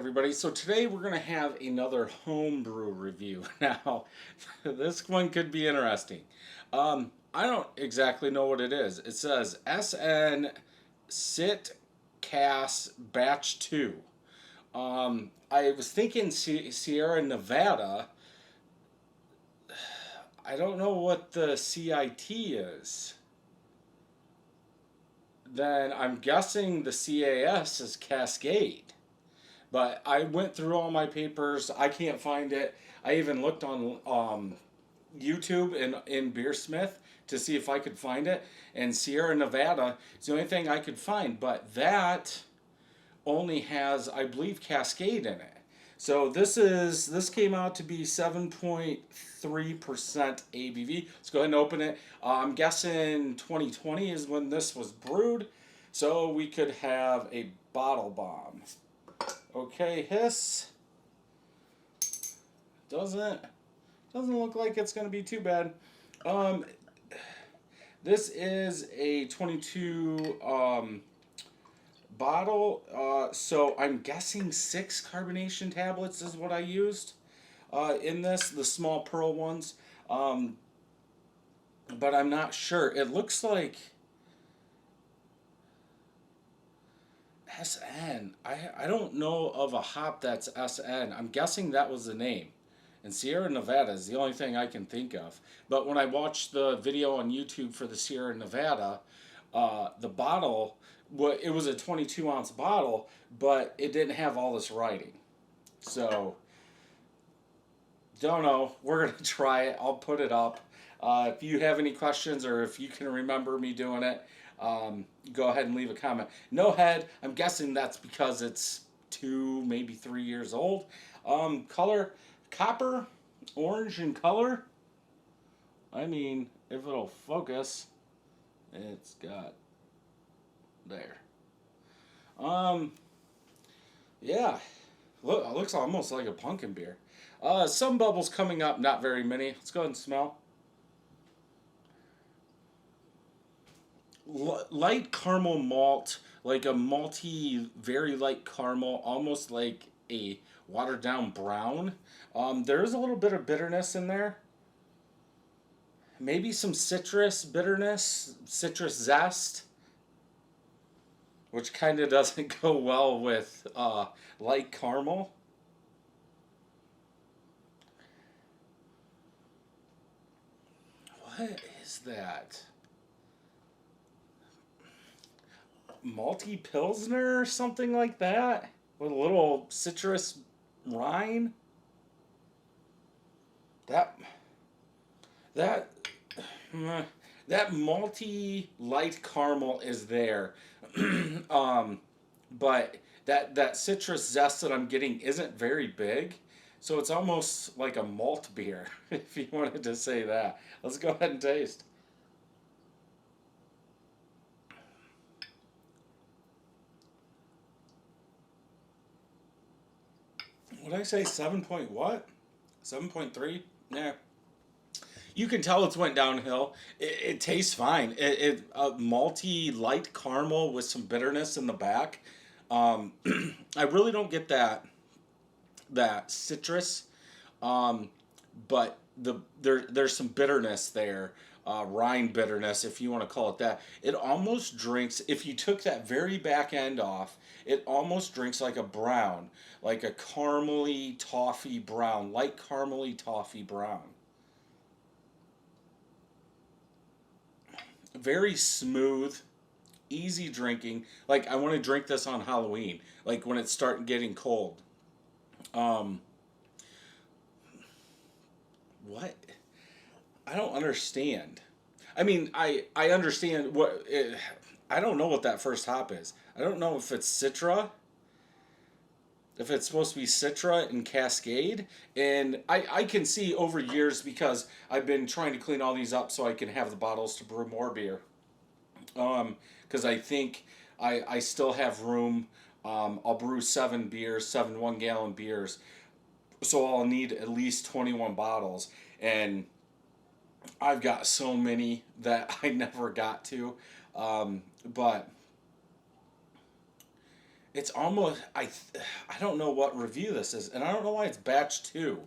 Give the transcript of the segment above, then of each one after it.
everybody. So today we're going to have another homebrew review. Now, this one could be interesting. I don't exactly know what it is. It says SN Sit Cas Batch 2. I was thinking Sierra Nevada. I don't know what the CIT is. Then I'm guessing the CAS is Cascade. But I went through all my papers. I can't find it. I even looked on YouTube and in Beersmith to see if I could find it. And Sierra Nevada is the only thing I could find. But that only has, I believe, Cascade in it. So this came out to be 7.3% ABV. Let's go ahead and open it. I'm guessing 2020 is when this was brewed. So we could have a bottle bomb. Okay, hiss. Doesn't look like it's gonna be too bad. Um, this is a 22 bottle. So I'm guessing 6 carbonation tablets is what I used in this, the small pearl ones. But I'm not sure. It looks like SN. I don't know of a hop that's SN. I'm guessing that was the name. And Sierra Nevada is the only thing I can think of. But when I watched the video on YouTube for the Sierra Nevada, the bottle, it was a 22-ounce bottle, but it didn't have all this writing. So, don't know. We're going to try it. I'll put it up. If you have any questions or if you can remember me doing it, go ahead and leave a comment. No head. I'm guessing that's because it's 2, maybe 3 years old. Color, copper, orange in color. I mean, if it'll focus, it's got there. Yeah, look, it looks almost like a pumpkin beer. Some bubbles coming up, not very many. Let's go ahead and smell. Light caramel malt, like a malty, very light caramel, almost like a watered down brown. There is a little bit of bitterness in there. Maybe some citrus bitterness, citrus zest, which kind of doesn't go well with light caramel. What is that? Malty Pilsner or something like that? With a little citrus rind? That that that malty light caramel is there. But that citrus zest that I'm getting isn't very big. So it's almost like a malt beer, if you wanted to say that. Let's go ahead and taste. What did I say? 7 point what? 7.3? Yeah. You can tell it's went downhill. It tastes fine. Malty light caramel with some bitterness in the back. Um, I really don't get that citrus, um, but there's some bitterness there, rind bitterness, if you want to call it that. It almost drinks. If you took that very back end off, it almost drinks like a brown, like a caramely toffee brown, light caramely toffee brown. Very smooth, easy drinking. Like I want to drink this on Halloween, like when it's starting getting cold. Um, what? I don't understand. I mean, I understand I don't know what that first hop is. I don't know if it's Citra, if it's supposed to be Citra and Cascade. And I can see over years, because I've been trying to clean all these up so I can have the bottles to brew more beer. Because I think I still have room. I'll brew 7 beers, 7 1-gallon beers. So I'll need at least 21 bottles. And I've got so many that I never got to. But It's almost, I don't know what review this is, and I don't know why it's batch 2.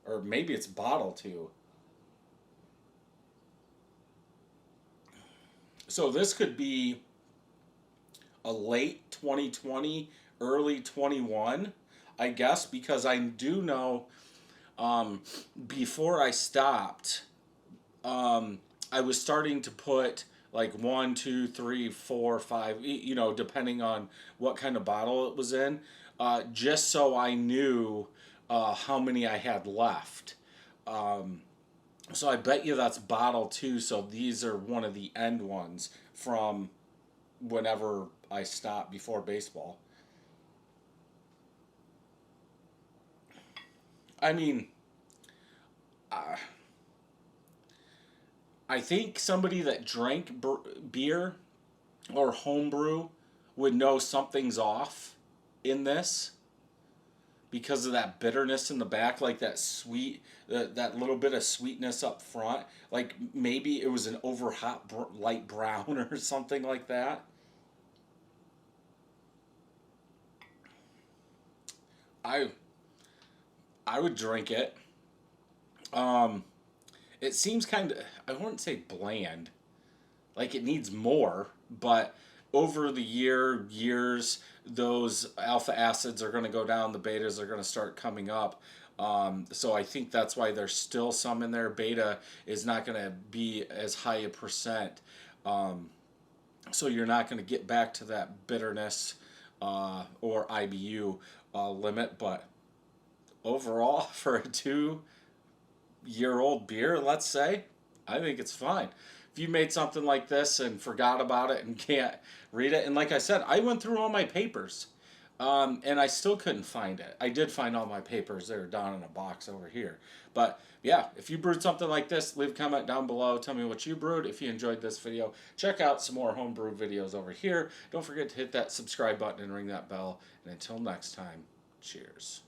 Or maybe it's bottle 2. So this could be a late 2020, early 21, I guess, because I do know before I stopped, I was starting to put like 1, 2, 3, 4, 5, depending on what kind of bottle it was in, just so I knew how many I had left. So I bet you that's bottle 2. So these are one of the end ones from whenever I stopped before baseball. I mean, uh, I think somebody that drank beer or homebrew would know something's off in this because of that bitterness in the back, like that sweet, that little bit of sweetness up front. Like maybe it was an over hot light brown or something like that. I I would drink it. Um, it seems kind of, I wouldn't say bland. Like it needs more, but over the years, those alpha acids are going to go down. The betas are going to start coming up. So I think that's why there's still some in there. Beta is not going to be as high a percent. Um, so you're not going to get back to that bitterness or IBU limit. But overall, for a 2-year-old beer, let's say, I think it's fine. If you made something like this and forgot about it and can't read it, and like I said, I went through all my papers, and I still couldn't find it. I did find all my papers. They were down in a box over here. But yeah, if you brewed something like this, leave a comment down below. Tell me what you brewed. If you enjoyed this video, check out some more homebrew videos over here. Don't forget to hit that subscribe button and ring that bell. And until next time, cheers.